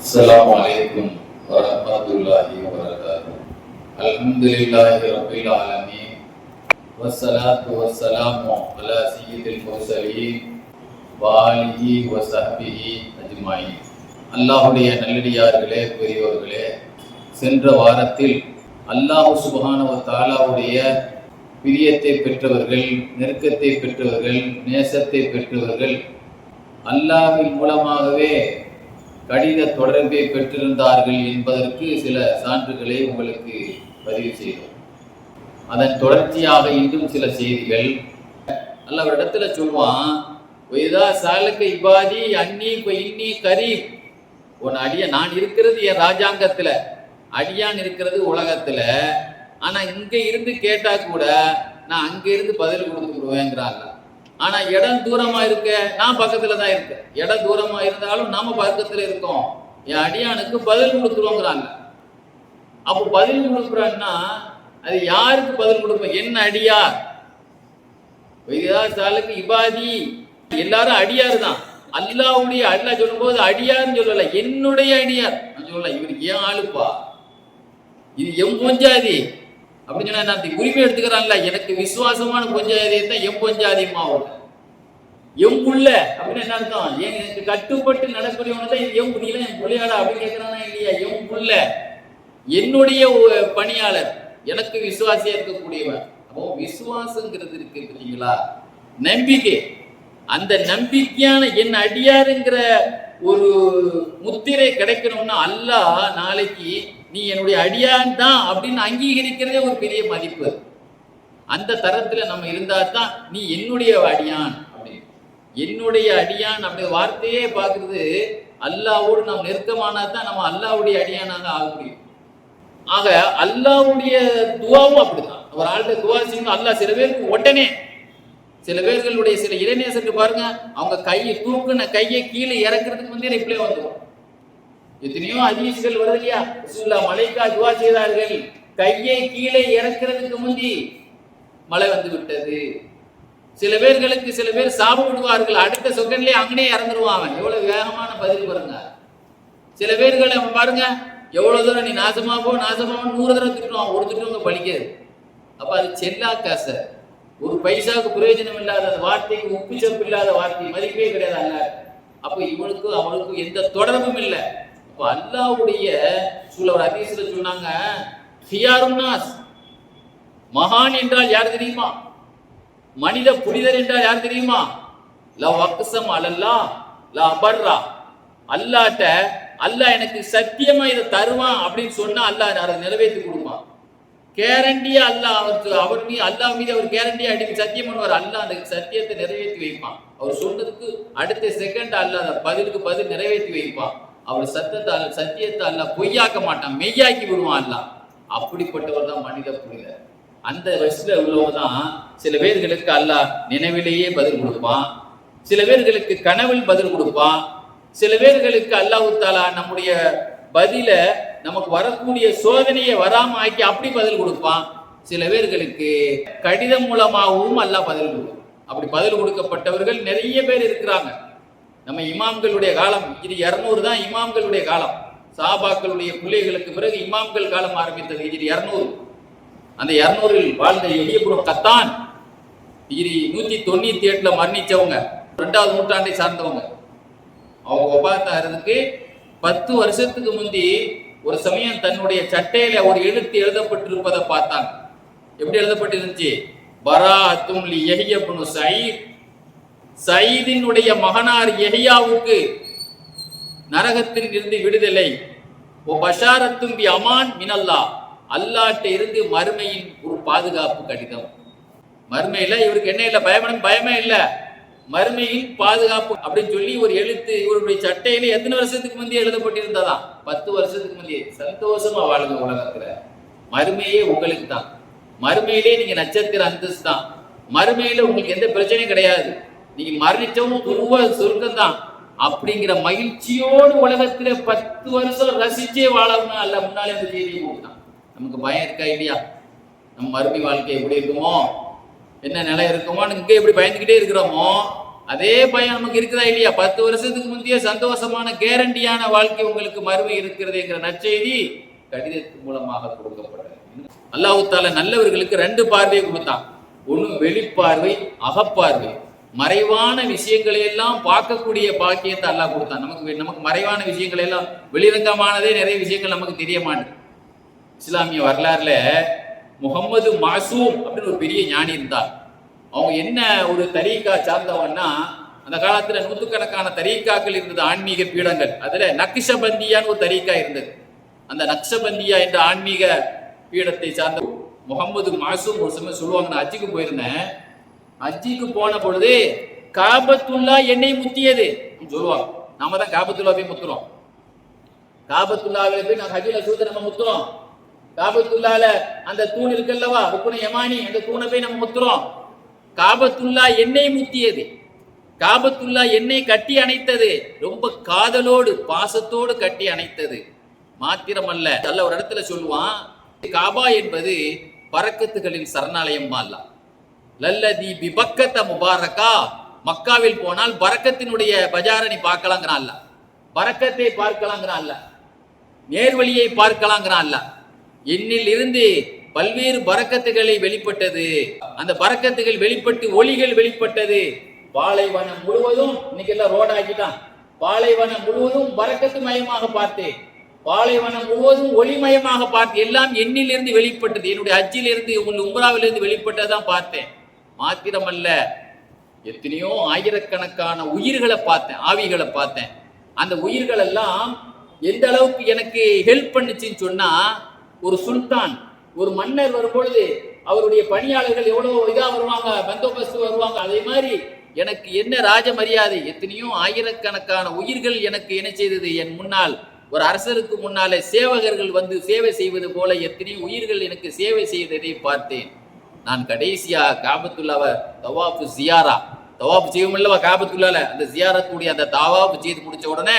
السلام عليكم ورحمة الله وبركاته. الحمد لله رب العالمين والصلاة والسلام على سيد المرسلين وآله وصحبه أجمعين. அல்லாஹுடைய நல்லடியார்களே, பெரியோர்களே, சென்ற வாரத்தில் அல்லாஹ் சுப்ஹானஹு வ தஆலாவுடைய பிரியத்தை பெற்றவர்கள், நெருக்கத்தை பெற்றவர்கள், நேசத்தை பெற்றவர்கள் அல்லாஹ்வின் மூலமாகவே கடித தொடர்பை பெற்றிருந்தார்கள் என்பதற்கு சில சான்றுகளை உங்களுக்கு பதிவு செய்தோம். அதன் தொடர்ச்சியாக இன்னும் சில செய்திகள். அல்லாஹ் ஒரு இடத்துல சொல்லுவான், ஒய்தா சாலக்க இபாதி அன்னி இன்னி கரீப். உன் அடிய நான் இருக்கிறது என் ராஜாங்கத்துல, அடியான் இருக்கிறது உலகத்துல. ஆனா இங்க இருந்து கேட்டா கூட நான் அங்க இருந்து பதில் கொடுத்துருவேங்கிறாங்க. ஆனா இடம் தூரமா இருக்க, நான் பக்கத்துல தான் இருக்கேன். இடம் தூரமா இருந்தாலும் நாம பக்கத்துல இருக்கோம். என் அடியானுக்கு பதில் கொடுத்துருவோங்கிறாங்க. அப்போ பதில் கொடுக்குறான்னா அது யாருக்கு பதில் கொடுப்போம்? என்ன அடியார்? சாலுக்கு இபாதி, எல்லாரும் அடியாரு தான். அல்லாஹ்வுடைய அல்லாஹ் சொல்லும் போது அடியார்னு சொல்லல, என்னுடைய அடியார் சொல்லல. இவருக்கு ஏன் ஆளுப்பா, இது எம் பொஞ்சாதி அப்படின்னு சொன்னா நான் உரிமை எடுத்துக்கிறான்ல. எனக்கு விசுவாசமான பொஞ்சாதியை தான் எம் பொஞ்சாதியமா எம் புள்ள அப்படின்னு என்ன அர்த்தம்? எனக்கு கட்டுப்பட்டு நடக்கூடியவங்க தான் எம் புள்ளியில என் புள்ளையாடா அப்படின்னு கேட்கிறானா இல்லையா? எம் புள்ள என்னுடைய பணியாளர், எனக்கு விசுவாசியா இருக்கக்கூடியவர். அப்போ விசுவாசங்கிறது இருக்கு பார்த்தீங்களா, நம்பிக்கை. அந்த நம்பிக்கையான என் அடியாருங்கிற ஒரு முத்திரை கிடைக்கணும்னா அல்லாஹ் நாளைக்கு நீ என்னுடைய அடியான் தான் அப்படின்னு அங்கீகரிக்கிறதே ஒரு பெரிய மதிப்பு. அந்த தரத்துல நம்ம இருந்தா தான் நீ என்னுடைய அடியான் அப்படின்னு. என்னுடைய அடியான் அப்படி வார்த்தையே பார்க்கறது, அல்லாஹ்வோடு நாம் நெருக்கமானா தான் நம்ம அல்லாஹ்வுடைய அடியானாக ஆக முடியும். ஆக அல்லாஹ்வுடைய துவாவும் அப்படிதான். ஒரு ஆள்கிட்ட துவா செய்யணும், அல்லாஹ் சில பேருக்கு உடனே, சில பேர்களுடைய சில இளைஞருக்கு பாருங்க, அவங்க கையை தூக்குன கையை கீழே இறக்குறதுக்கு வந்து ரிப்ளை வந்துடும். எத்தனையோ ஹதீஸ்கள் வருது இல்லையா, ரசூலுல்லாஹ் மலைக்கா துவா செய்தார்கள், கையை கீழே இறக்குறதுக்கு முந்தி மழை வந்து விட்டது. சில பேர்களுக்கு சில பேர் சாப்பிடுவார்கள், அடுத்த செகண்ட்லயே அங்கனே இறந்துருவாங்க. எவ்வளவு வேகமான பதில் பாருங்க. சில பேர்களை பாருங்க, எவ்வளவு தூரம் நீ நாசமா போ நாசமா 100 தடவை திட்டுவான், ஒரு திட்டம் பலிக்காது. அப்ப அது செல்லா காசு, ஒரு பைசாவுக்கு பிரயோஜனம் இல்லாத வார்த்தைக்கு, உப்பு சப்பு இல்லாத வார்த்தை, மதிப்பே கிடையாது அல்ல. அப்ப இவனுக்கும் அவனுக்கும் எந்த தொடர்பும் இல்லை. அப்ப அல்லாஹ்வுடைய ஒரு ஹதீஸ்ல சொன்னாங்க, ஹியாருன் நாஸ், மகான் என்றால் யார் தெரியுமா? மனித புனிதர் என்றால் யார் தெரியுமா? லா வக்ஸம் அலல்லாஹ் லா அபர்ரா. அல்லாஹ்ட்ட அல்லாஹ் எனக்கு சத்தியமா இதை தருவான் அப்படின்னு சொன்னா அல்லாஹ் அதை நிறைவேற்றி கொடுப்பான். கேரண்டியா அல்லாஹ் அவர் மீது, அல்லாஹ் மீது அவர் கேரண்டியா அடிக்க சத்தியம் பண்ணுவார். அல்லாஹ் அந்த சத்தியத்தை நிறைவேற்றி வைப்பான். அவர் சொன்னதுக்கு அடுத்த செகண்ட் அல்லாஹ் அந்த பதிலுக்கு பதில் நிறைவேற்றி வைப்பான். அவர் சத்தியத்தை அல்லாஹ் பொய்யாக்க மாட்டான், மெய்யாக்கி விடுவான் அல்லாஹ். அப்படிப்பட்டவர் தான் மனித புனிதர். அந்த வயசுல உள்ளவங்க தான் சில பேர்களுக்கு அல்லாஹ் நினைவிலேயே பதில் கொடுப்பான், சில பேர்களுக்கு கனவில் பதில் கொடுப்பான், சில பேர்களுக்கு அல்லாஹ் தஆலா நம்முடைய பதில, நமக்கு வரக்கூடிய சோதனையை வராம ஆக்கி அப்படி பதில் கொடுப்பான். சில பேர்களுக்கு கடிதம் மூலமாகவும் அல்லாஹ் பதில் கொடுக்கும். அப்படி பதில் கொடுக்கப்பட்டவர்கள் நிறைய பேர் இருக்கிறாங்க. நம்ம இமாம்களுடைய காலம் இது 200 தான் இமாம்களுடைய காலம். சஹாபாக்களுடைய பிள்ளைகளுக்கு பிறகு இமாம்கள் காலம் ஆரம்பித்தது இது 200. அந்த 200ல் வாழ்ந்த எளியபுரு கத்தான் இது 198ல மரணிச்சவங்க, 2வது நூற்றாண்டை சார்ந்தவங்க. அவங்க ஒபாத்தாகிறதுக்கு 10 வருஷத்துக்கு முந்தி ஒரு சமயம் தன்னுடைய சட்டையில ஒரு எழுத்து எழுதப்பட்டிருப்பதை பார்த்தாங்க. எப்படி எழுதப்பட்டிருந்துச்சு? பராஅத்தும் லி யஹ்யா இப்னு சயீத், சயீதினுடைய மகனார் யஹ்யாவுக்கு நரகத்தில் இருந்து விடுதலை, ஓ பஷாரத்தும் பி அமான் மினல்லாஹ், அல்லாஹ்ட்ட இருந்து மறுமையின் ஒரு பாதுகாப்பு கடிதம். மறுமையில இவருக்கு என்ன இல்லை, பயமே இல்லை, மறுமையின் பாதுகாப்பு அப்படின்னு சொல்லி ஒரு எழுத்து இவருடைய சட்டையில எத்தனை வருஷத்துக்கு முந்தைய எழுதப்பட்டிருந்ததா? 10 வருஷத்துக்கு முந்தைய. சந்தோஷமா வாழுங்க உலகத்துல. மறுமையே உங்களுக்கு தான். மறுமையிலே நீங்க நட்சத்திர அந்தஸ்து தான். மறுமையில உங்களுக்கு எந்த பிரச்சனையும் கிடையாது. நீங்க மரணிச்சவும் துருவ சொர்க்கம் தான். அப்படிங்கிற மகிழ்ச்சியோடு உலகத்துல 10 வருஷம் ரசிச்சே வாழணும். அல்ல முன்னாலே அந்த செய்தியை கொடுத்தான். நமக்கு பயம் இருக்கா இல்லையா? நம்ம மறுமை வாழ்க்கை எப்படி இருக்குமோ, என்ன நிலை இருக்குமோ, இங்கே எப்படி பயந்துக்கிட்டே இருக்கிறோமோ, அதே பயம் நமக்கு இருக்குதா இல்லையா? 10 வருஷத்துக்கு முந்தைய சந்தோஷமான கேரண்டியான வாழ்க்கை உங்களுக்கு மறுமை இருக்கிறதுங்கிற நற்செய்தி கடிதத்தின் மூலமாக கொடுக்கப்பட்டது. அல்லாஹ் தஆலா நல்லவர்களுக்கு 2 பார்வையை கொடுத்தான். ஒன்று வெளிப்பார்வை, அகப்பார்வை. மறைவான விஷயங்களை எல்லாம் பார்க்கக்கூடிய பாக்கியத்தை அல்லாஹ் கொடுத்தான். நமக்கு மறைவான விஷயங்கள் எல்லாம் வெளிரங்கமானதே நிறைய விஷயங்கள் நமக்கு தெரிய மாட்டேங்குது. இஸ்லாமிய வரலாறுல முகமது மாசூம் அப்படின்னு ஒரு பெரிய ஞானி இருந்தார். அவங்க என்ன ஒரு தரீக்கா சார்ந்தவன்னா, அந்த காலத்துல நூற்றுக்கணக்கான தரீக்காக்கள் இருந்தது, ஆன்மீக பீடங்கள். அதுல நக்ஷபந்தியான்னு ஒரு தரீக்கா இருந்தது. அந்த நக்ஷபந்தியா என்ற ஆன்மீக பீடத்தை சார்ந்த முகமது மாசூம் ஒரு சமயம் சொல்லுவாங்க, நான் ஹஜ்ஜுக்கு போயிருந்தேன். ஹஜ்ஜுக்கு போன பொழுது காபத்துல்லா என்னை முத்தியது சொல்லுவாங்க. நாம தான் காபத்துல்லா போய் முத்துறோம். காபத்துல்லாவில போய் நான் ஹஜ்ஜில சூத நம்ம முத்துறோம். காபத்துல்லால அந்த தூண் இருக்குல்லவா, ருக்குனு யமானி, அந்த தூணை போய் நம்ம முத்துறோம். காபத்துல்லா என்னை முத்தியது, காபத்துல்லா என்னை கட்டி அணைத்தது, ரொம்ப காதலோடு பாசத்தோடு கட்டி அணைத்தது. மாத்திரமல்ல, அல்ல ஒரு இடத்துல சொல்லுவான், காபா என்பது பரக்கத்துகளின் சரணாலயம் அல்ல. லல்லதி பிபக்கத முபாரக்கா, மக்காவில் போனால் பரக்கத்தினுடைய பஜாரை நீ பார்க்கலாங்கிறான் அல்ல, பரக்கத்தை பார்க்கலாங்கிறான் அல்ல, நேர்வழியை பார்க்கலாங்கிறான் அல்ல. என்னில் இருந்து பல்வேறு பரக்கத்துகளை வெளிப்பட்டது, அந்த பரக்கத்துகள் வெளிப்பட்டு ஒளிகள் வெளிப்பட்டது. பாலைவனம் முழுவதும் இன்னைக்கு எல்லாம் ரோட் ஆக்கிட்டான். பாலைவனம் முழுவதும் பரக்கத்து மயமாக பார்த்தேன், பாலைவனம் முழுவதும் ஒளிமயமாக பார்த்தேன். எல்லாம் என்னிலிருந்து வெளிப்பட்டது, என்னுடைய ஹஜ்ஜிலிருந்து உம்ராவிலிருந்து வெளிப்பட்டதான் பார்த்தேன். மாத்திரமல்ல, எத்தனையோ ஆயிரக்கணக்கான உயிர்களை பார்த்தேன், ஆவிகளை பார்த்தேன். அந்த உயிர்கள் எல்லாம் எந்த அளவுக்கு எனக்கு ஹெல்ப் பண்ணுச்சுன்னு சொன்னா, ஒரு சுல்தான், ஒரு மன்னர் வரும்பொழுது அவருடைய பணியாளர்கள் எவ்வளவு இதா வருவாங்க, பந்தோபஸ்து வருவாங்க. அதே மாதிரி எனக்கு என்ன ராஜ மரியாதை, எத்தனையோ ஆயிரக்கணக்கான உயிர்கள் எனக்கு என்ன செய்தது, என் முன்னால் ஒரு அரசருக்கு முன்னாலே சேவகர்கள் வந்து சேவை செய்வது போல எத்தனையோ உயிர்கள் எனக்கு சேவை செய்ததை பார்த்தேன். நான் கடைசியா காபத்துல்லாவை தவாஃபு ஜியாரா, தவாஃபு செய்யுமில்லவா காபத்துல்லால, அந்த ஜியாரத்துடைய அந்த தவாஃபு செய்து முடிச்ச உடனே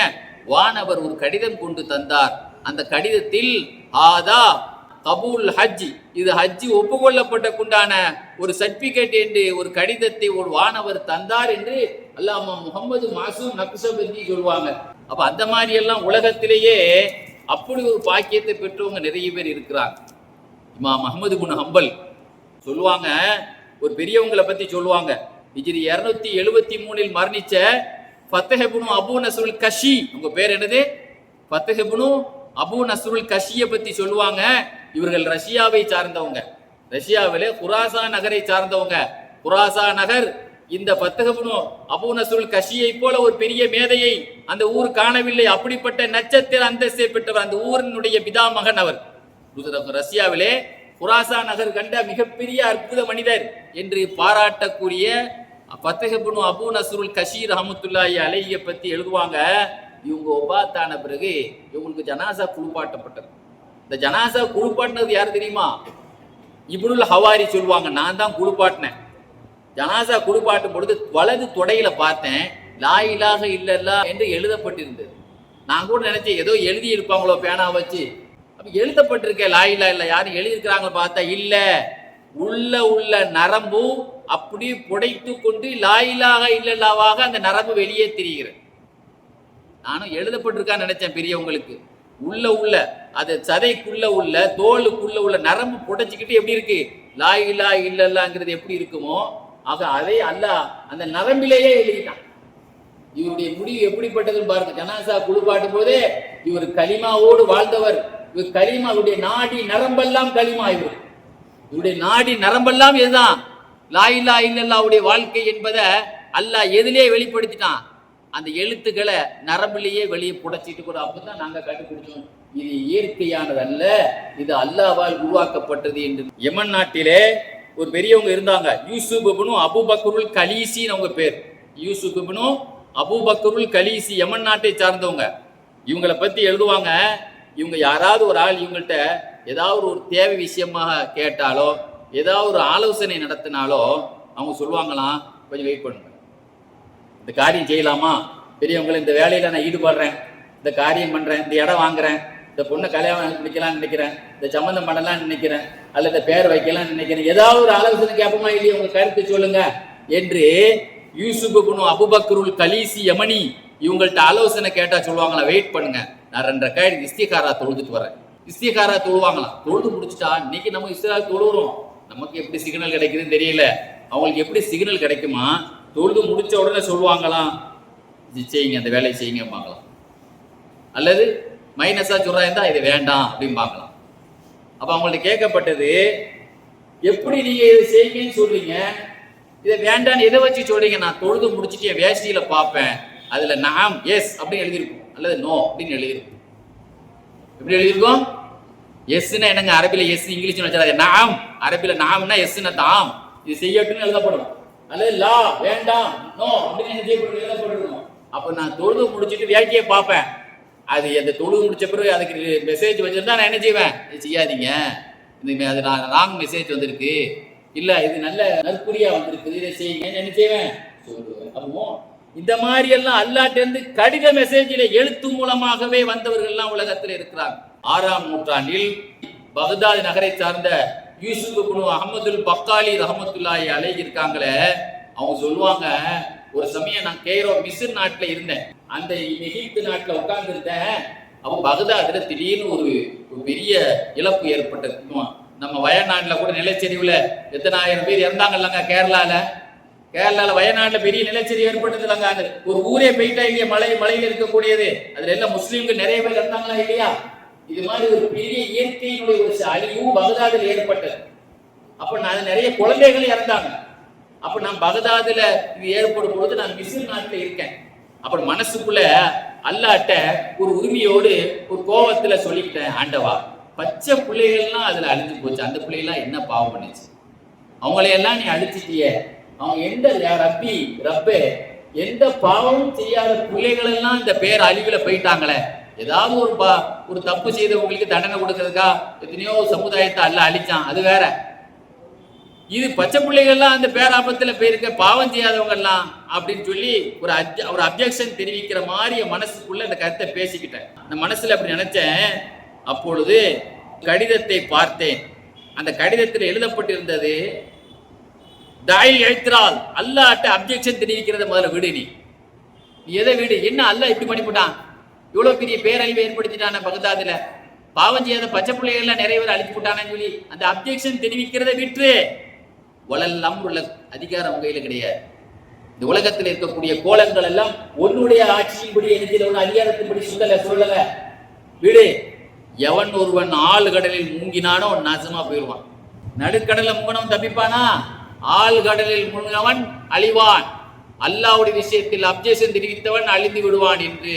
வானவர் ஒரு கடிதம் கொண்டு தந்தார். அந்த கடிதத்தில் ஆதா கபூல் ஹஜ், இது ஹஜ்ஜி ஒப்புக்கொள்ளப்பட்ட குண்டான ஒரு சர்டிபிகேட் என்று ஒரு கடிதத்தை ஒரு வானவர் தந்தார் என்று அல்லாமா முகமது மாசூம் நக்ஷபந்தி சொல்லுவாங்க. அப்ப அந்த மாதிரி எல்லாம் உலகத்திலேயே அப்படி ஒரு பாக்கியத்தை பெற்றவங்க நிறைய பேர் இருக்கிறாங்க. இமாம் அஹ்மது பின் ஹம்பல் சொல்லுவாங்க, ஒரு பெரியவங்களை பத்தி சொல்லுவாங்க, ஹிஜ்ரி 273 மரணிச்ச ஃபத்ஹ் இப்னு அபூ நஸ்ருல் கஷி, உங்க பேர் என்னது, ஃபத்ஹ் இப்னு அபூ நஸ்ருல் கஷியை பத்தி சொல்லுவாங்க. இவர்கள் ரஷ்யாவை சார்ந்தவங்க, ரஷ்யாவிலே குராசா நகரை சார்ந்தவங்க. குராசா நகர் இந்த ஃபத்ஹ் இப்னு அபூ நஸ்ருல் கஷியை போல ஒரு பெரிய மேதையை அந்த ஊர் காணவில்லை. அப்படிப்பட்ட நட்சத்திர அந்தஸ்தை பெற்றவர், அந்த ஊரினுடைய பிதா மகன் அவர். ரஷ்யாவிலே குராசா நகர் கண்ட மிகப்பெரிய அற்புத மனிதர் என்று பாராட்டக்கூடிய ஃபத்ஹ் இப்னு அபூ நஸ்ருல் கஷி ரஹ்மத்துல்லாஹி அலைஹி பத்தி எழுதுவாங்க. இவங்க ஒபாத்தான பிறகு இவங்களுக்கு ஜனாசா குளிப்பாட்டப்பட்டது. இந்த ஜனாசா குளிப்பாட்டினது யார் தெரியுமா? இப்னுல் ஹவாரி சொல்லுவாங்க, நான் தான் குளிப்பாட்டினேன். ஜனாசா குளிப்பாட்டும் பொழுது வலது தொடையில பார்த்தேன், லா இலாஹ இல்லல்லா என்று எழுதப்பட்டிருந்தது. நான் கூட நினைச்சேன் ஏதோ எழுதி இருப்பாங்களோ பேனா வச்சு, அப்ப எழுதப்பட்டிருக்கேன் லா இலாஹ இல்ல, யாரும் எழுதியிருக்கிறாங்களோ பார்த்தா இல்ல, உள்ள நரம்பு அப்படியே புடைத்து கொண்டு லா இலாஹ இல்லல்லாவாக அந்த நரம்பு வெளியே தெரிகிறது. நானும் எழுதப்பட்டிருக்கான்னு நினைச்சேன் பெரியவங்களுக்கு. உள்ள அது சதைக்குள்ள உள்ள தோலுக்குள்ள உள்ள நரம்பு புடைச்சிக்கிட்டு எப்படி இருக்கு, லா இலாஹ இல்லல்லாங்கிறது எப்படி இருக்குமோ, ஆக அதை அல்லாஹ் அந்த நரம்பிலேயே எழுதிட்டான். இவருடைய முடிவு எப்படிப்பட்டதுன்னு பாருங்க. ஜனாசா குளிப்பாட்டும் போதே இவர் கலிமாவோடு வாழ்ந்தவர், இவர் கலிமா, இவருடைய நாடி நரம்பெல்லாம் கலிமா, இவருடைய நாடி நரம்பெல்லாம் இதுதான் லா இலாஹ இல்லல்லாஹ்வுடைய வாழ்க்கை என்பதை அல்லாஹ் எதிலே வெளிப்படுத்திட்டான், அந்த எழுத்துக்களை நரம்பிலேயே வெளியே புடைச்சிட்டு கூட. அப்பதான் நாங்க கண்டுபிடிச்சோம் இது இயற்கையானது அல்ல, இது அல்லாஹ்வால் உருவாக்கப்பட்டது என்று. யமன் நாட்டிலே ஒரு பெரியவங்க இருந்தாங்க, யூசுப் இப்னு அபூபக்கருல் கலீசின்னு அவங்க பேர். யூசுப் இப்னு அபூபக்கருல் கலீசி, யமன் நாட்டை சார்ந்தவங்க. இவங்களை பத்தி எழுதுவாங்க, இவங்க யாராவது ஒரு ஆள் இவங்கள்ட்ட ஏதாவது ஒரு தேவை விஷயமாக கேட்டாலோ ஏதாவது ஒரு ஆலோசனை நடத்தினாலோ அவங்க சொல்லுவாங்களாம், கொஞ்சம் வெயிட் பண்ணுங்க, இந்த காரியம் செய்யலாமா, பெரியவங்களை இந்த வேலையில நான் ஈடுபடுறேன், இந்த காரியம் பண்றேன், இந்த இடம் வாங்குறேன், இந்த பொண்ணை கல்யாணம் முடிக்கலாம்னு நினைக்கிறேன், இந்த சம்மந்தம் பண்ணலாம்னு நினைக்கிறேன், அல்லது இந்த பேர் வைக்கலாம்னு நினைக்கிறேன், ஏதாவது ஒரு ஆலோசனை கேட்போமா இல்லையா, உங்க கருத்து சொல்லுங்க என்று யூசுப் இப்னு அபூபக்கருல் கலீசி யமனி இவங்கள்ட்ட ஆலோசனை கேட்டா சொல்லுவாங்களா, வெயிட் பண்ணுங்க, நான் 2 ரக்காத் இஸ்திகாரா தொழுதுட்டு வரேன். இஸ்திகாரா தொழுவாங்களாம். தொழுது முடிச்சுட்டா இன்னைக்கு நம்ம இஸ்திகாரா தொழுகிறோம், நமக்கு எப்படி சிக்னல் கிடைக்குதுன்னு தெரியல, அவங்களுக்கு எப்படி சிக்னல் கிடைக்குமா, தொழுது முடிச்ச உடனே சொல்லுவாங்களாம், இது செய்யுங்க, அந்த வேலையை செய்யுங்க பார்க்கலாம். அல்லது மைனஸா சொல்றா இருந்தா இது வேண்டாம் அப்படின்னு பார்க்கலாம். அப்ப அவங்கள்ட்ட கேட்கப்பட்டது, எப்படி நீங்க இதை செய்யுங்கன்னு சொல்றீங்க, இதை வேண்டான்னு எதை வச்சு சொல்றீங்க? நான் தொழுது முடிச்சுட்டு என் வேஷ்டியில பார்ப்பேன், அதுல நாம் எஸ் அப்படின்னு எழுதியிருக்கும், அல்லது நோ அப்படின்னு எழுதியிருக்கும். எப்படி எழுதியிருக்கோம்? எஸ்ன்னா என்னங்க, அரபில எஸ், இங்கிலீஷ்னு வச்சாது. நாம் அரபில நாம்னா எஸ்ன்னா தாம், இது செய்யட்டும்னு எழுதப்படும். அல்லது லா வேண்டாம், நோ அப்படின்னு என்ன செய்யப்படும், எழுதப்பட்டிருக்கும். அப்ப நான் தொழுது முடிச்சுட்டு வேட்டியை பார்ப்பேன், அது அந்த தொழுது முடிச்ச பிறகு அதுக்கு மெசேஜ் வச்சிருந்தா நான் என்ன செய்வேன், இது செய்யாதீங்க, இது அது ராங் மெசேஜ் வந்திருக்கு, இல்ல இது நல்ல நற்குறியா வந்திருக்கு, இதை செய்யுங்க என்ன செய்வேன் சொல்லுவேன். அப்போ இந்த மாதிரி எல்லாம் அல்லாஹ்ட்ட இருந்து கடித மெசேஜில எழுத்து மூலமாகவே வந்தவர்கள் எல்லாம் உலகத்தில் இருக்கிறாங்க. 6ஆம் நூற்றாண்டில் பக்தாத் நகரை சார்ந்த யூசுப் இப்னு அஹ்மதுல் பக்காலி ரஹ்மத்துல்லாஹி அலைஹி இருக்காங்களே, அவங்க சொல்லுவாங்க, ஒரு சமயம் நான் கெய்ரோ மிஸ்ர் நாட்டுல இருந்தேன், அந்த எகிப்து நாட்டுல உட்கார்ந்து இருந்தேன். அப்போ பக்தாதுல திடீர்னு ஒரு பெரிய இழப்பு ஏற்பட்டது. நம்ம வயநாட்டுல கூட நிலச்சரிவுல எத்தனை ஆயிரம் பேர் இறந்தாங்கல்லங்க, கேரளால வயநாட்டுல பெரிய நிலச்சரிவு ஏற்பட்டது இல்லைங்க, அங்க ஒரு ஊரே போயிட்டா இல்லையா, மலையில இருக்கக்கூடியது, அதுல எல்லாம் முஸ்லீம்கள் நிறைய பேர் இறந்தாங்களா இல்லையா. இது மாதிரி ஒரு பெரிய இயற்கையினுடைய ஒரு அழிவு பகதாதில் ஏற்பட்டது. அப்ப நான் நிறைய குழந்தைகள் இறந்தாங்க. அப்ப நான் பகதாதுல இது ஏற்படும் பொழுது நான் மிஸ்ர் நாட்டுல இருக்கேன். அப்புறம் மனசுக்குள்ள அல்லாஹ்ட்ட ஒரு உரிமையோடு ஒரு கோபத்துல சொல்லிக்கிட்டேன், ஆண்டவா பச்சை பிள்ளைகள்லாம் அதுல அழிஞ்சு போச்சு, அந்த பிள்ளைகள்லாம் என்ன பாவம் பண்ணுச்சு, அவங்களையெல்லாம் நீ அழிச்சிட்டிய, அவங்க எந்த ரப்பே எந்த பாவமும் செய்யாத பிள்ளைகள் எல்லாம் இந்த பேர் அழிவுல போயிட்டாங்களே, ஏதாவது ஒரு தப்பு செய்தவங்களுக்கு தண்டனை கொடுக்கறதுக்கா எத்தனையோ சமுதாயத்தை அல்ல அழிச்சான், அது வேற. இது பச்சை பிள்ளைகள்லாம் அந்த பேராபத்துல போயிருக்க, பாவம் செய்யாதவங்க எல்லாம் அப்படின்னு சொல்லி ஒரு அப்ஜெக்ஷன் தெரிவிக்கிற மாதிரி என் மனசுக்குள்ள இந்த கருத்தை பேசிக்கிட்டேன். அந்த மனசுல அப்படி நினைச்சேன். அப்பொழுது கடிதத்தை பார்த்தேன். அந்த கடிதத்தில் எழுதப்பட்டிருந்தது, தாயில் எழுத்திரால், அல்லாஹ்ட்ட அப்ஜெக்ஷன் தெரிவிக்கிறத முதல்ல விடு, நீ எதை விடு, என்ன அல்லாஹ் இப்படி பண்ணிவிட்டான், இவ்வளவு பெரிய பேரழிவை ஏற்படுத்திட்டான பகதாதுல, பாவம் செய்யாத பச்சை பிள்ளைகள்லாம் நிறைய பேர் அழிச்சு விட்டானு சொல்லி அந்த அப்ஜெக்ஷன் தெரிவிக்கிறத விட்டு, உலெல்லாம் உள்ள அதிகாரம் கையில கிடையாது. இந்த உலகத்தில் இருக்கக்கூடிய கோலங்கள் எல்லாம் உன்னுடைய ஆட்சியின்படி எழுதிய அதிகாரத்தின்படி சொல்லல விடு. எவன் ஒருவன் ஆழ்கடலில் மூங்கினானோ நாசமா போயிடுவான், நடுக்கடல முங்கனவன் தப்பிப்பானா, ஆழ்கடலில் முழுங்கவன் அழிவான், அல்லாஹ்வுடைய விஷயத்தில் அப்ஜெக்ஷன் தெரிவித்தவன் அழிந்து விடுவான் என்று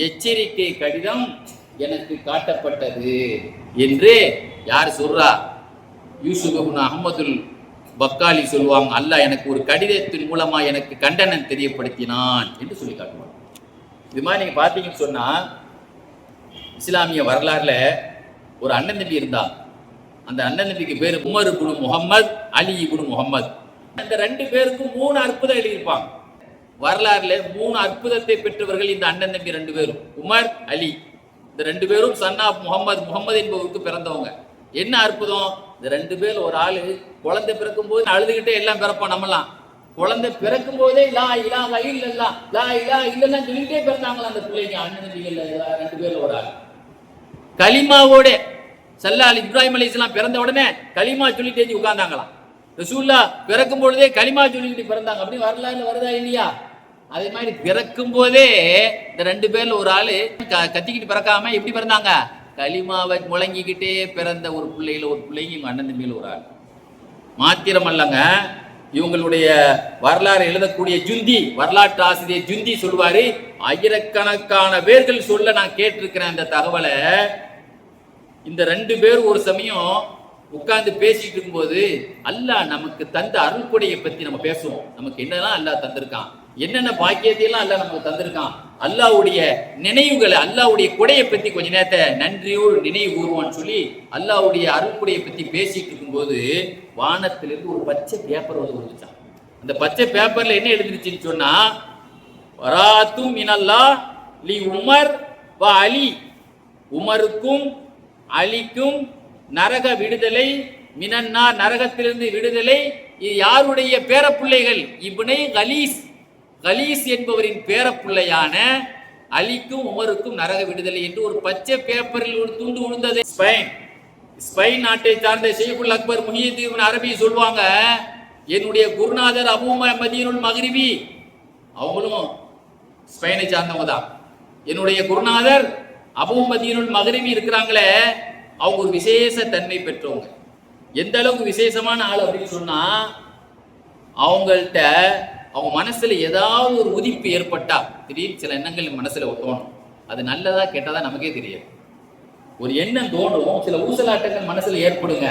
எச்சரிக்கை கடிதம் எனக்கு காட்டப்பட்டது என்று யார் சொல்றா, யூசுப் இப்னு அஹ்மதுல் பக்காலி சொல்லுவாங்க, அல்லாஹ் எனக்கு ஒரு கடிதத்தின் மூலமா எனக்கு கண்டனம் தெரியப்படுத்தினான் என்று சொல்லி காட்டுவாங்க. இது மாதிரி நீங்க பார்த்தீங்கன்னு சொன்னா, இஸ்லாமிய வரலாறுல ஒரு அண்ணன் தம்பி இருந்தான். அந்த அண்ணன் தம்பிக்கு பேரு உமர் இப்னு முஹம்மது, அலி இப்னு முஹம்மது. அந்த 2 பேருக்கும் 3 அற்புதம் எழுதியிருப்பாங்க. வரலாறுல 3 அற்புதத்தை பெற்றவர்கள் இந்த அண்ணன் தம்பி 2 பேரும், உமர், அலி. இந்த 2 பேரும் சன் ஆஃப் முகமது என்பவருக்கு பிறந்தவங்க. என்ன அற்புதம், இந்த 2 பேர், ஒரு ஆளு குழந்தை பிறக்கும் போது அழுதுகிட்டே எல்லாம் பிறப்போம் நம்மலாம், குழந்தை பிறக்கும் போதே லா இலாஹா இல்லல்லாஹ் லா இலாஹா இல்லல்லாஹ் சொல்லிட்டே பிறந்தாங்களா அந்த பிள்ளைங்க. அண்ணன் தம்பிகள் 2 பேர்ல ஒரு ஆள் கலிமாவோட, சல்லல்லாஹு இப்ராஹிம் அலைஹிஸ்ஸலாம் பிறந்த உடனே கலிமா சொல்லிட்டே உட்கார்ந்தாங்களாம். ரசூலுல்லாஹ் பிறக்கும் பொழுதே கலிமா சொல்லிட்டு பிறந்தாங்க. அப்படி வரலாறுல வருதா இல்லையா? அதே மாதிரி பிறக்கும் போதே இந்த 2 பேர்ல ஒரு ஆளு கத்திக்கிட்டு பிறக்காம எப்படி பிறந்தாங்க, கலிமாவை முழங்கிக்கிட்டே பிறந்த ஒரு பிள்ளைங்க இவங்க அண்ணன் தம்பியில் ஒரு ஆள். மாத்திரம் அல்லங்க, இவங்களுடைய வரலாறு எழுதக்கூடிய ஜுந்தி, வரலாற்று ஆசிரியர் ஜுந்தி சொல்வாரு, ஆயிரக்கணக்கான பேர்கள் சொல்ல நான் கேட்டிருக்கிறேன் அந்த தகவலை. இந்த 2 பேர் ஒரு சமயம் உட்கார்ந்து பேசிட்டு இருக்கும்போது, அல்லாஹ் நமக்கு தந்த அருள்கொடையை பத்தி நம்ம பேசுவோம். நமக்கு என்னெல்லாம் அல்லாஹ் தந்திருக்கான், என்னென்ன பாக்கியத்தையெல்லாம் அல்லாஹ் நமக்கு தந்திருக்கான், அல்லாஹ்வுடைய நினைவுகளை, அல்லாஹ்வுடைய கொடையை பத்தி கொஞ்ச நேரத்தை நன்றியோடு நினைவு கூறுவான்னு சொல்லி அல்லாஹ்வுடைய அருள்கொடையை பத்தி பேசிட்டு இருக்கும்போது, வானத்திலிருந்து ஒரு பச்சை பேப்பர் வந்துச்சான். அந்த பச்சை பேப்பர்ல என்ன எழுதிருச்சுன்னு சொன்னா, வராத்தும் மினல்லாஹ் லி உமர் வ அலி, உமருக்கும் அலிக்கும் நரக விடுதலை, மினன்னா நரகத்திலிருந்து விடுதலை. இது யாருடைய பேரப்பிள்ளைகள், இப்னை கலீஸ் கலீஸ் என்பவரின் பேரப்பிள்ளையான அலிக்கும் உமருக்கும் நரக விடுதலை என்று ஒரு பச்சை பேப்பரில் ஒரு துண்டு விழுந்தது. ஸ்பெயின் நாட்டை சார்ந்த ஷேகுல் அக்பர் முஹியுத்தீன் அரபி சொல்லுவாங்க, என்னுடைய குருநாதர் அபூ மதீனுல் மக்ரிபி, அவங்களும் ஸ்பெயினை சார்ந்தவங்க தான். என்னுடைய குருநாதர் அபூ மதீனுல் மக்ரிபி இருக்கிறாங்களே, அவங்க ஒரு விசேஷ தன்மை பெற்றவங்க. எந்த அளவுக்கு விசேஷமான ஆள் அப்படின்னு சொன்னா, அவங்கள்ட்ட அவங்க மனசுல ஏதாவது ஒரு உதிப்பு ஏற்பட்டா, திடீர்னு சில எண்ணங்கள் மனசுல தோணும். அது நல்லதா கெட்டதா நமக்கே தெரியாது. ஒரு எண்ணம் தோணும், சில ஊசலாட்டங்கள் மனசுல ஏற்படுங்க.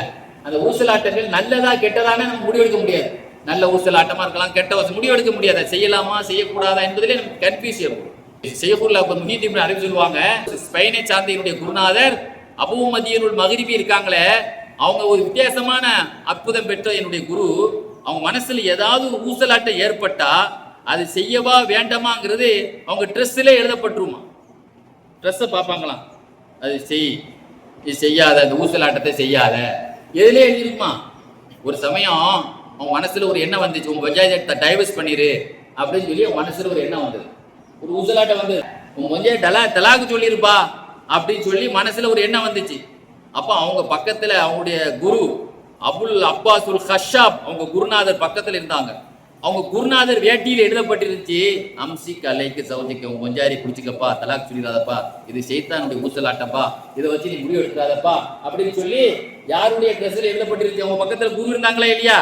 அந்த ஊசலாட்டங்கள் நல்லதா கெட்டதானே நம்ம முடிவெடுக்க முடியாது. நல்ல ஊசலாட்டமா இருக்கலாம், கெட்ட முடிவெடுக்க முடியாது. செய்யலாமா செய்யக்கூடாதா என்பதிலே நமக்கு கன்ஃபியூஸ் ஏற்படும். ஷேகுல் அக்பர் முஹியுத்தீன் அரபி சொல்லுவாங்க, ஸ்பெயினை சார்ந்த என்னுடைய குருநாதர் அபூ மதீனுல் மக்ரிபி இருக்காங்களே, அவங்க ஒரு வித்தியாசமான அற்புதம் பெற்ற என்னுடைய குரு. அவங்க மனசுல ஏதாவது ஒரு ஊசலாட்டம் ஏற்பட்டா அது செய்யவா வேண்டாமாங்கிறது அவங்க ட்ரெஸ்ல எழுதப்பட்டுருமா. ட்ரெஸ்ஸை பார்ப்பாங்களாம், அது செய், இது செய்யாத, அந்த ஊசலாட்டத்தை செய்யாத, எதுல எழுதிருக்குமா. ஒரு சமயம் அவங்க மனசுல ஒரு எண்ணம் வந்துச்சு, உங்க பஞ்சாயத்தை டைவர்ஸ் பண்ணிரு அப்படின்னு சொல்லி அவங்க மனசுல ஒரு எண்ணம் வந்தது. ஒரு ஊசலாட்டம் வந்து உங்க பஞ்சாயத்து தலாக்கு சொல்லிருப்பா அப்படின்னு சொல்லி மனசுல ஒரு எண்ணம் வந்துச்சு. அப்ப அவங்க பக்கத்துல அவங்களுடைய குரு அபுல் அப்பாசுல் ஹஷாப், அவங்க குருநாதர் பக்கத்துல இருந்தாங்க. அவங்க குருநாதர் வேட்டியில் எழுதப்பட்டிருந்துச்சு, அம்சி கலைக்கு சவுதிக்க, உங்க கொஞ்சாரி குடிச்சுக்கப்பா, தலாக் சொல்லிடாதப்பா, இது செய்தானுடைய ஊசலாட்டப்பா, இதை வச்சு நீ முடிவு எடுக்காதப்பா அப்படின்னு சொல்லி யாருடைய ட்ரெஸ்ல எழுதப்பட்டிருந்துச்சு. அவங்க பக்கத்துல குரு இருந்தாங்களா இல்லையா,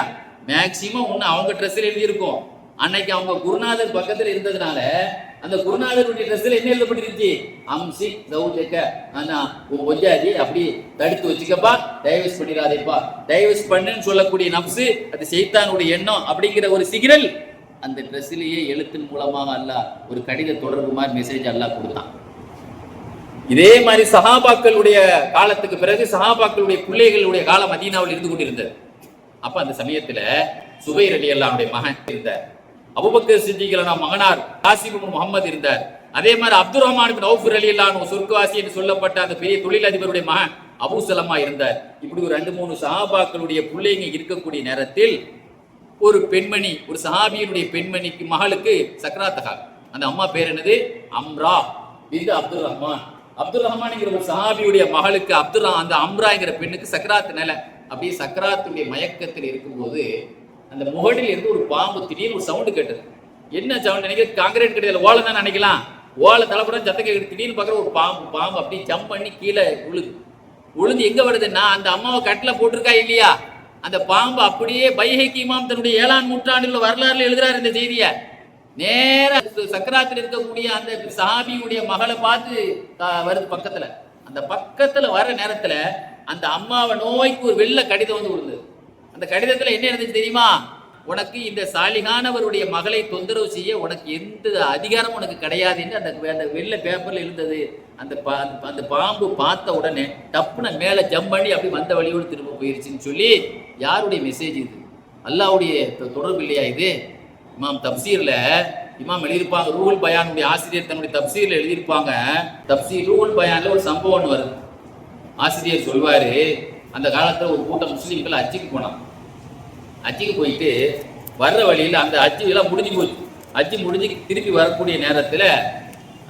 மேக்சிமம் ஒண்ணு அவங்க ட்ரெஸ்ல எழுதியிருக்கும். அன்னைக்கு அவங்க குருநாதர் பக்கத்துல இருந்ததுனால அந்த குருநாதருடைய ட்ரெஸ்ல என்ன எழுதப்பட்டிருந்துச்சு, அம்சி சவுதிக்க, ஆனா உன் கொஞ்சாரி அப்படி தடுத்து வச்சுக்கப்பா, டைவர்ஸ் பண்ணிடாதேப்பா. டைவர்ஸ் பண்ணுன்னு சொல்லக்கூடிய நப்சு, அது செய்தானுடைய எண்ணம் அப்படிங்கிற ஒரு சிக்னல் அந்த ட்ரெஸ்லயே எழுத்தின் மூலமாக அல்லாஹ் ஒரு கடித தொடர்பு மாதிரி மெசேஜ் அல்லாஹ் கொடுத்தான். இதே மாதிரி சஹாபாக்களுடைய காலத்துக்கு பிறகு சஹாபாக்களுடைய பிள்ளைகளுடைய காலம் மதீனாவில் இருந்து கொண்டிருந்தது. அப்ப அந்த சமயத்துல சுபைர் ரலியல்லாஹுடைய மகன் இருந்தார், அபூபக்கர் சித்திக் மகனார் காசிம் இப்னு முஹம்மது இருந்தார். அதே மாதிரி அப்துர் ரஹ்மான் இப்னு அவுஃப் ரலியல்லாஹு சொர்க்கவாசி என்று சொல்லப்பட்ட அந்த பெரிய தொழிலதிபருடைய மகன் அபூ சலமா இருந்தார். இப்படி ஒரு 2-3 சஹாபாக்களுடைய பிள்ளைங்க இருக்கக்கூடிய நேரத்தில் ஒரு பெண்மணி, ஒரு சஹாபியினுடைய பெண்மணிக்கு மகளுக்கு சக்ராத்தகா. அந்த அம்மா பேர் என்னது, அம்ரா பின்த் அப்துர் ரஹ்மான். அப்துர் ரஹ்மான்ங்கிற ஒரு சஹாபியுடைய மகளுக்கு அந்த அம்ராங்கிற பெண்ணுக்கு சக்ராத் நிலை. அப்படியே சக்ராத்துடைய மயக்கத்தில் இருக்கும்போது அந்த முகடில் இருந்து ஒரு பாம்பு திடீர்னு ஒரு சவுண்டு கேட்டது. என்ன சவுண்ட் நினைக்கிற, காங்கிரீட் கிடையாது, ஓலை தான் நினைக்கலாம். ஓலை தலைப்புறம் சத்தம் கேட்குது. திடீர்னு பார்க்குற ஒரு பாம்பு அப்படி ஜம்ப் பண்ணி கீழே உழுந்து எங்க வருதுன்னா அந்த அம்மாவை கட்டில போட்டிருக்கா இல்லையா, அந்த பாம்பு அப்படியே பைஹக்கி இமாம் தன்னுடைய 7ஆம் நூற்றாண்டில் வரலாறுல எழுதுறாரு இந்த செய்தியை. நேர சக்கராத்தில் இருக்கக்கூடிய அந்த சஹாபியுடைய மகளை பார்த்து வருது பக்கத்துல. அந்த பக்கத்துல வர நேரத்துல அந்த அம்மாவை நோய்க்கு ஒரு வெள்ளை கடிதம் வந்து விழுந்தது. அந்த கடிதத்துல என்ன இருந்துச்சு தெரியுமா, உனக்கு இந்த சாலிகானவருடைய மகளை தொந்தரவு செய்ய உனக்கு எந்த அதிகாரம் உனக்கு கிடையாதுன்னு அந்த வெள்ளை பேப்பர்ல இருந்தது. அந்த பாம்பு பார்த்த உடனே டப்புன மேல ஜம்ப் பண்ணி அப்படி வந்த வழியோடு திரும்ப போயிருச்சுன்னு சொல்லி யாருடைய மெசேஜ் இது, அல்லாஹ்வுடைய தொடர்பு இல்லையா இது? இமாம் தப்சீர்ல இமாம் எழுதியிருப்பாங்க, ரூஹுல் பயானுடைய ஆசிரியர் தன்னுடைய தப்சீர்ல எழுதியிருப்பாங்க. தப்சீர் ரூஹுல் பயான்ல ஒரு சம்பவம் வருது. ஆசிரியர் சொல்வாரு, அந்த காலத்துல ஒரு கூட்டம் முஸ்லீம்கள் அஜிக்கு போனாங்க. அஜிக்கு போயிட்டு வர்ற வழியில அந்த அஜி எல்லாம் முடிஞ்சு போச்சு. அஜி முடிஞ்சு திருப்பி வரக்கூடிய நேரத்துல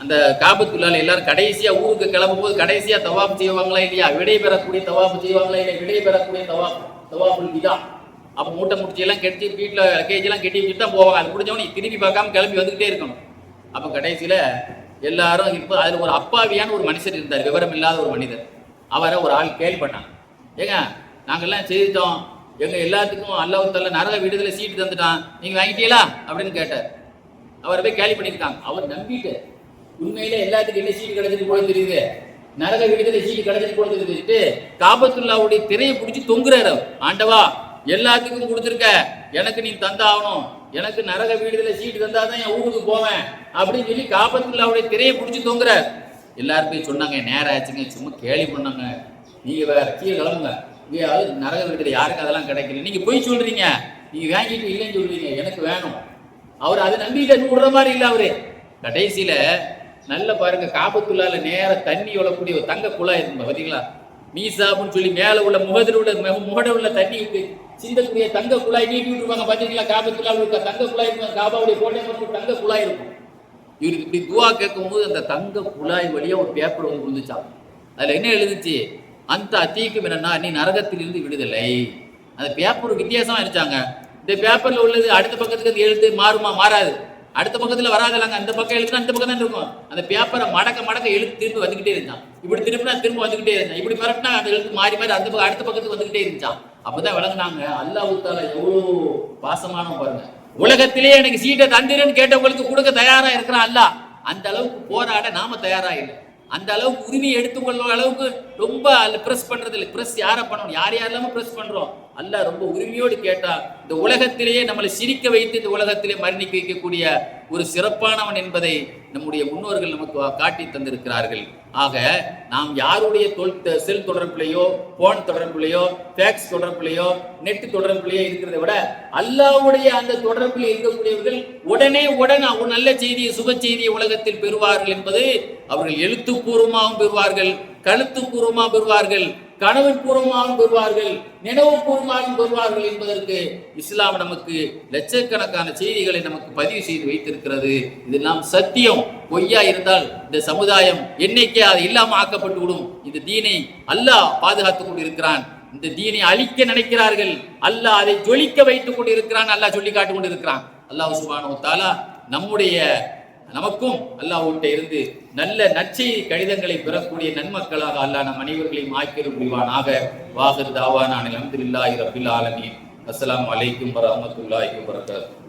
அந்த காபத்துள்ளால எல்லாரும் கடைசியா ஊருக்கு கிளம்பும் போது கடைசியா தவாப் செய்வாங்களா இல்லையா, விடை பெறக்கூடிய தவாப் செய்வாங்களா இல்லையா, விடை பெறக்கூடிய தவாப்புல் விதா. அப்போ மூட்டை முடிச்சு எல்லாம் கட்டி வீட்டுல லக்கேஜ் எல்லாம் கட்டி வச்சுட்டு தான் போவாங்க. அது முடிஞ்சவனே திருப்பி பார்க்காம கிளம்பி வந்துகிட்டே இருக்கணும். அப்ப கடைசியில எல்லாரும் இப்போ அதுல ஒரு அப்பாவியான ஒரு மனுஷர் இருந்தார், விவரம் இல்லாத ஒரு மனிதர். அவரை ஒரு ஆள் கேள்வி பண்ணாங்க, ஏங்க நாங்கெல்லாம் செய்துட்டோம், எங்க எல்லாத்துக்கும் அல்லாஹ் தஆலா நரக விடுதலை சீட்டு தந்துட்டான், நீங்க வாங்கிட்டீங்களா அப்படின்னு கேட்டார். அவரை போய் கேள்வி பண்ணியிருக்காங்க. அவர் நம்பிட்டு உண்மையிலே எல்லாத்துக்கும் என்ன சீட்டு கிடைச்சிட்டு போல தெரியுது, நரக விடுதலை சீட்டு கிடைச்சிட்டு போல தெரிஞ்சுட்டு காபத்துல்லாவுடைய திரையை பிடிச்சி தொங்குறாரு. ஆண்டவா எல்லாத்துக்கும் கொடுத்துருக்க, எனக்கு நீ தந்தாகணும், எனக்கு நரக விடுதலை சீட்டு தந்தாதான் என் ஊருக்கு போவேன் அப்படின்னு சொல்லி காபத்துல்லாவுடைய திரையை பிடிச்சி தொங்குறார். எல்லாருமே சொன்னாங்க, நேரம் ஆச்சுங்க, சும்மா கேள்வி பண்ணாங்க, நீங்க வேற கீழே கிளம்புங்க, இங்கே நரக விடுதலை யாருக்கு அதெல்லாம் கிடைக்கல, நீங்க போய் சொல்றீங்க, நீங்க வாங்கிட்டு இல்லைன்னு சொல்றீங்க, எனக்கு வேணும். அவர் அதை நம்பிட்டு விடுற மாதிரி இல்லை. அவரு கடைசியில நல்ல பாருங்க, காபத்துள்ளால நேர தண்ணி உழக்கூடிய ஒரு தங்க குழாய் இருக்கும் பார்த்தீங்களா, மீசாப்னு சொல்லி மேல உள்ள முகதில் உள்ள முகட உள்ள தண்ணி சிந்தக்கூடிய தங்க குழாய் நீட்டி விட்டுருப்பாங்க பாத்தீங்களா? காபத்துள்ளாவில் இருக்க தங்க குழாய் இருக்கும், காபாவுடைய கோட்டை தங்க குழாய் இருக்கும். இவருக்கு இப்படி துவா கேட்கும் போது அந்த தங்க குழாய் வழியா ஒரு பேப்பர் வந்து விழுந்துச்சான். அதுல என்ன எழுதுச்சு? அந்த அத்தீக்கும் என்னன்னா, நீ நரகத்திலிருந்து விடுதலை. அந்த பேப்பர் வித்தியாசமா இருந்துச்சாங்க. இந்த பேப்பர்ல உள்ளது அடுத்த பக்கத்துக்கு எழுத்து மாறுமா? மாறாது. அடுத்த பக்கத்துல வராதலாங்க. அந்த பக்கம் எழுத்துனா அந்த பக்கம் தான் இருக்கும். அந்த பேப்பரை மடக்க மடக்க எழுத்து திரும்பி வந்துகிட்டே இருந்தான். இப்படி திரும்பினா திரும்ப வந்துகிட்டே இருந்தான். இப்படி பரட்டினா அந்த எழுத்து மாறி மாறி அந்த பக்கம் அடுத்த பக்கத்துக்கு வந்துகிட்டே இருந்துச்சான். அப்பதான் விளங்குனாங்க அல்லாஹ் தஆலா எவ்வளவு பாசமானவன் பாருங்க. உலகத்திலே எனக்கு சீட்டை தந்திரன்னு கேட்டவங்களுக்கு கொடுக்க தயாரா இருக்கிறான் அல்லாஹ். அந்த அளவுக்கு போராட நாம தயாரா இல்லை. அந்த அளவுக்கு உரிமையை எடுத்துக்கொள்ற அளவுக்கு ரொம்ப பிரஸ் பண்றது இல்லை. பிரஸ் யாரை பண்ணணும்? யாரெல்லாம பிரஸ் பண்றோம். அல்லாஹ் ரொம்ப உரிமையோடு கேட்டா இந்த உலகத்திலேயே நம்மளை சிரிக்க வைத்து இந்த உலகத்திலே மரணிக்க வைக்கக்கூடிய ஒரு சிறப்பானவன் என்பதை நம்முடைய முன்னோர்கள் நமக்கு காட்டி தந்திருக்கிறார்கள். ஆக நாம் யாருடைய செல் தொடர்பிலேயோ போன் தொடர்பிலேயோ ஃபேக்ஸ் தொடர்பிலேயோ நெட் தொடர்பிலேயோ இருக்கிறத விட அல்லாஹ்வுடைய அந்த தொடர்பில் இருக்கக்கூடியவர்கள் உடனே ஒரு நல்ல செய்தியை சுப செய்தியை உலகத்தில் பெறுவார்கள் என்பது அவர்கள் எழுத்துப்பூர்வமாகவும் பெறுவார்கள், கழுத்துப்பூர்வமாக பெறுவார்கள், கனவுப்பூர்வமாகவும் பெறுவார்கள், நினைவுப்பூர்வமாகவும் பெறுவார்கள் என்பதற்கு இஸ்லாம் நமக்கு லட்சக்கணக்கான செய்திகளை நமக்கு பதிவு செய்து வைத்திருக்கிறது. இதெல்லாம் சத்தியம். பொய்யா இருந்தால் இந்த சமுதாயம் என்னைக்கே அது இல்லாம ஆக்கப்பட்டு விடும். இந்த தீனை அல்லாஹ் பாதுகாத்துக் கொண்டிருக்கிறான். இந்த தீனை அழிக்க நினைக்கிறார்கள், அல்லாஹ் அதை ஜொலிக்க வைத்துக் கொண்டிருக்கிறான். அல்லாஹ் சொல்லி காட்டிக் கொண்டிருக்கிறான். அல்லாஹ் சுப்ஹானஹு வ தஆலா நமக்கும் அல்லாஹ்விட்ட இருந்து நல்ல நற்செய்தி கடிதங்களை பெறக்கூடிய நன்மக்களாக அல்லாஹ் நம் அனைவர்களையும் ஆக்கியருள் புரிவானாக. வாஹிர் தாவானா அல்ஹம்துலில்லாஹி ரப்பில் ஆலமீன். அஸ்ஸலாமு அலைக்கும் வரஹ்மத்துல்லாஹி வபரகாத்துஹு.